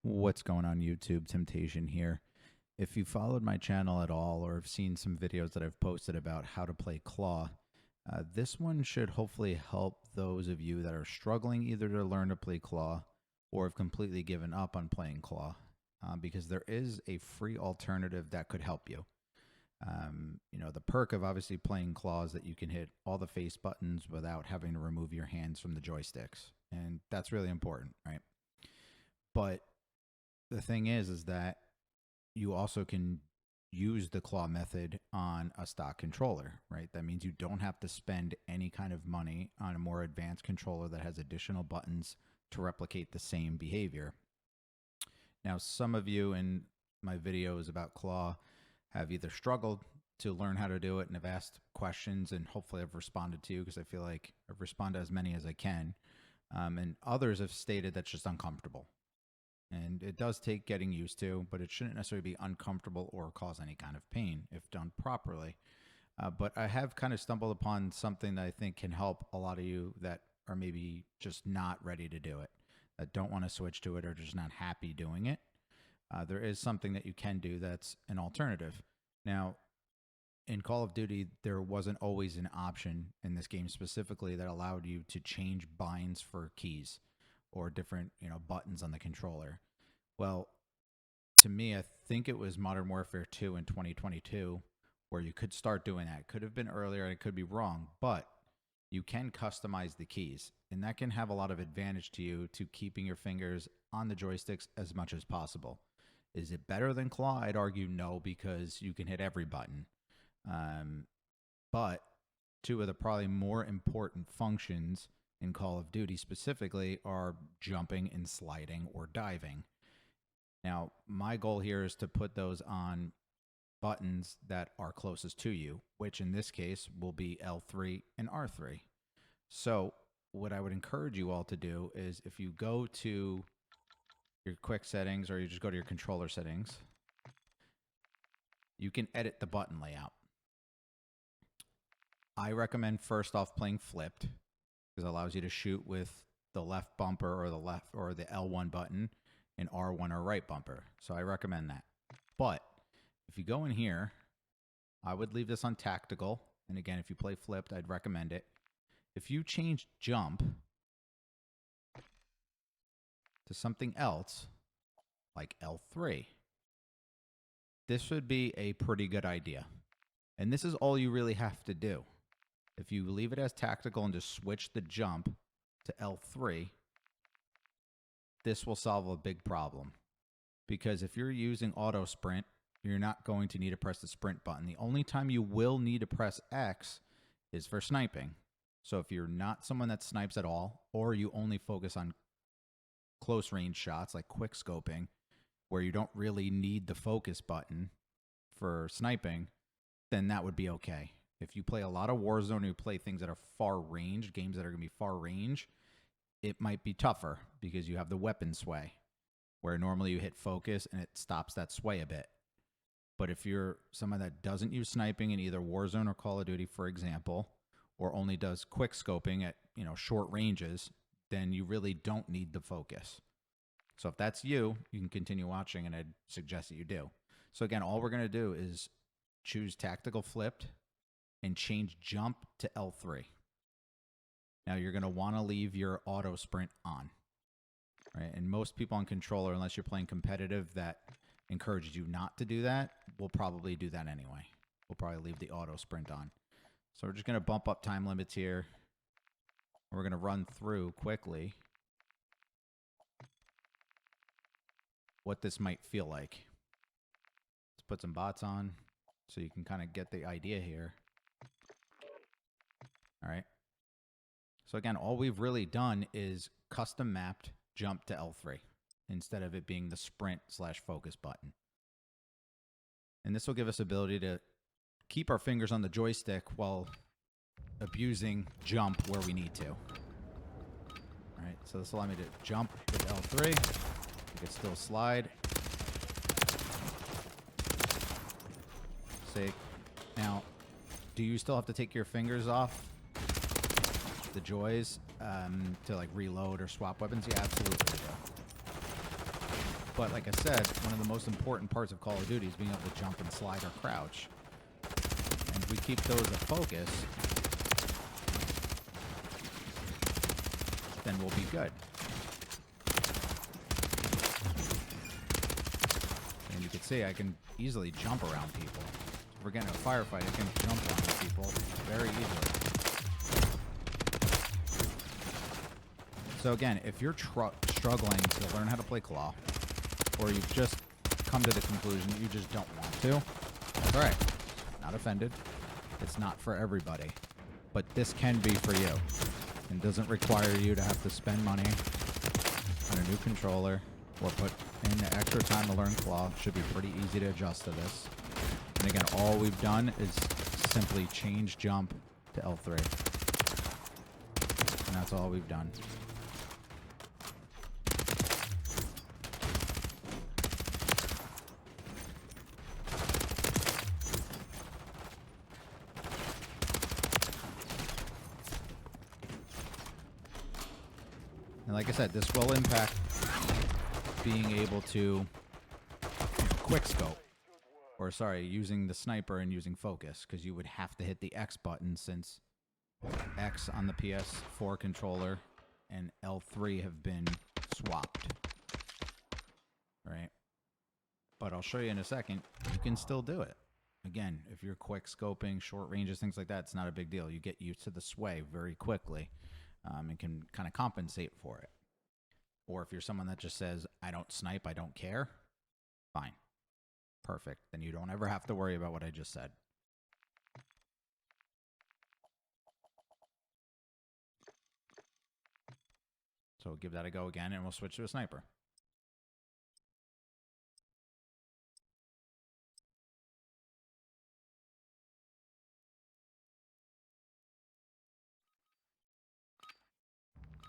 What's going on YouTube? Temptation here. If you followed my channel at all or have seen some videos that I've posted about how to play Claw, this one should hopefully help those of you that are struggling either to learn to play Claw or have completely given up on playing Claw, because there is a free alternative that could help you. The perk of obviously playing Claw is that you can hit all the face buttons without having to remove your hands from the joysticks, and that's really important, right? But the thing is that you also can use the Claw method on a stock controller, right? That means you don't have to spend any kind of money on a more advanced controller that has additional buttons to replicate the same behavior. Now, some of you in my videos about Claw have either struggled to learn how to do it and have asked questions, and hopefully I've responded to you because I feel like I've responded as many as I can. And others have stated that's just uncomfortable. And it does take getting used to, but it shouldn't necessarily be uncomfortable or cause any kind of pain if done properly. But I have kind of stumbled upon something that I think can help a lot of you that are maybe just not ready to do it, that don't want to switch to it or just not happy doing it. There is something that you can do that's an alternative. Now, in Call of Duty, there wasn't always an option in this game specifically that allowed you to change binds for keys or different, buttons on the controller. Well, to me, I think it was Modern Warfare 2 in 2022 where you could start doing that. It could have been earlier, it could be wrong, but you can customize the keys, and that can have a lot of advantage to you to keeping your fingers on the joysticks as much as possible. Is it better than Claw? I'd argue no, because you can hit every button. But two of the probably more important functions in Call of Duty specifically are jumping and sliding or diving. Now, my goal here is to put those on buttons that are closest to you, which in this case will be L3 and R3. So what I would encourage you all to do is if you go to your quick settings or you just go to your controller settings, you can edit the button layout. I recommend first off playing flipped, because it allows you to shoot with the left bumper or the L1 button and R1 or right bumper. So I recommend that. But if you go in here, I would leave this on tactical. And again, if you play flipped, I'd recommend it. If you change jump to something else, like L3, this would be a pretty good idea. And this is all you really have to do. If you leave it as tactical and just switch the jump to L3, this will solve a big problem. Because if you're using auto sprint, you're not going to need to press the sprint button. The only time you will need to press X is for sniping. So if you're not someone that snipes at all, or you only focus on close range shots like quick scoping, where you don't really need the focus button for sniping, then that would be okay. If you play a lot of Warzone, you play things that are far range, games that are going to be far range, it might be tougher because you have the weapon sway, where normally you hit focus and it stops that sway a bit. But if you're someone that doesn't use sniping in either Warzone or Call of Duty, for example, or only does quick scoping at short ranges, then you really don't need the focus. So if that's you, you can continue watching, and I'd suggest that you do. So again, all we're going to do is choose tactical flipped and change jump to L3. Now you're going to want to leave your auto sprint on, right? And most people on controller, unless you're playing competitive, that encourages you not to do that, will probably do that anyway. We'll probably leave the auto sprint on. So we're just going to bump up time limits here. We're going to run through quickly what this might feel like. Let's put some bots on so you can kind of get the idea here. All right. So again, all we've really done is custom mapped jump to L3 instead of it being the sprint/focus button. And this will give us ability to keep our fingers on the joystick while abusing jump where we need to. All right, so this will allow me to jump with L3. You can still slide. Say, now, do you still have to take your fingers off the joys to like reload or swap weapons? Yeah, absolutely. But like I said, one of the most important parts of Call of Duty is being able to jump and slide or crouch. And if we keep those a focus, then we'll be good. And you can see I can easily jump around people. If we're getting a firefight, I can jump around people very easily. So again, if you're struggling to learn how to play Claw, or you've just come to the conclusion that you just don't want to, that's all right. Not offended. It's not for everybody. But this can be for you. And doesn't require you to have to spend money on a new controller or put in the extra time to learn Claw. Should be pretty easy to adjust to this. And again, all we've done is simply change jump to L3. And that's all we've done. And like I said, this will impact being able to quick scope. Or sorry, using the sniper and using focus, because you would have to hit the X button since X on the PS4 controller and L3 have been swapped. Right? But I'll show you in a second, you can still do it. Again, if you're quick scoping, short ranges, things like that, it's not a big deal. You get used to the sway very quickly. And can kind of compensate for it. Or if you're someone that just says, I don't snipe, I don't care, fine. Perfect. Then you don't ever have to worry about what I just said. So we'll give that a go again, and we'll switch to a sniper.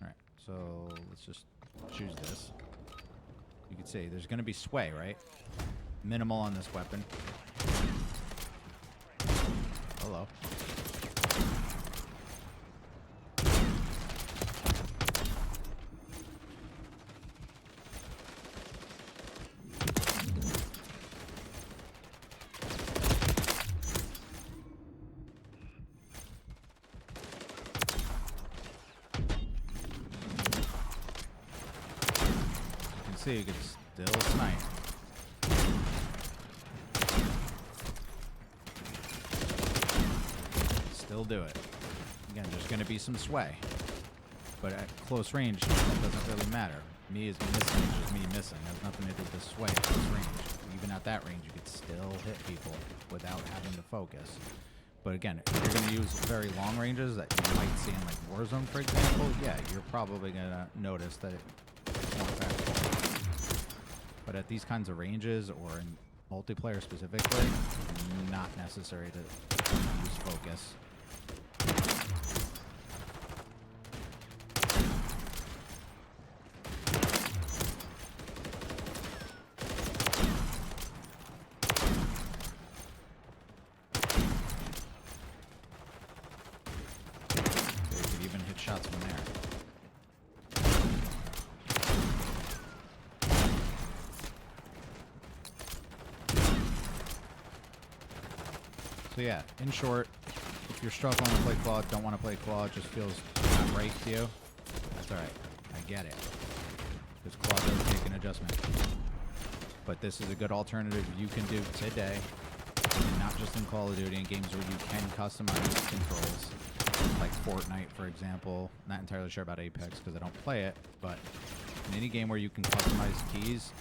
Alright, so let's just choose this. You can see there's going to be sway, right? Minimal on this weapon. Hello. See, you can still snipe. Still do it. Again, there's going to be some sway. But at close range, that doesn't really matter. Me is missing, it's just me missing. It has nothing to do with the sway at close range. Even at that range, you could still hit people without having to focus. But again, if you're going to use very long ranges that you might see in like Warzone, for example, yeah, you're probably going to notice that it's more effective. But at these kinds of ranges, or in multiplayer specifically, not necessary to use focus. So you could even hit shots from there. So yeah, in short, if you're struggling to play Claw, don't want to play Claw, it just feels not right to you, that's alright. I get it. Because Claw does take an adjustment. But this is a good alternative you can do today, and not just in Call of Duty, in games where you can customize controls. Like Fortnite, for example. Not entirely sure about Apex because I don't play it, but in any game where you can customize keys,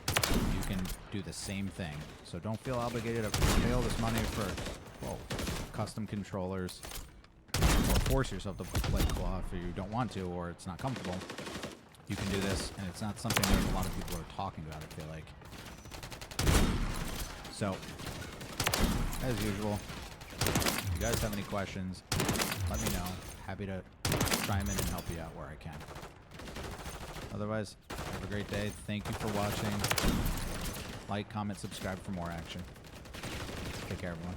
you can do the same thing. So don't feel obligated to pay all this money for, well, custom controllers, or force yourself to play Claw if you don't want to or it's not comfortable. You can do this, and it's not something that a lot of people are talking about, I feel like. So, as usual, if you guys have any questions, let me know. Happy to chime in and help you out where I can. Otherwise, have a great day. Thank you for watching. Like, comment, subscribe for more action. Take care, everyone.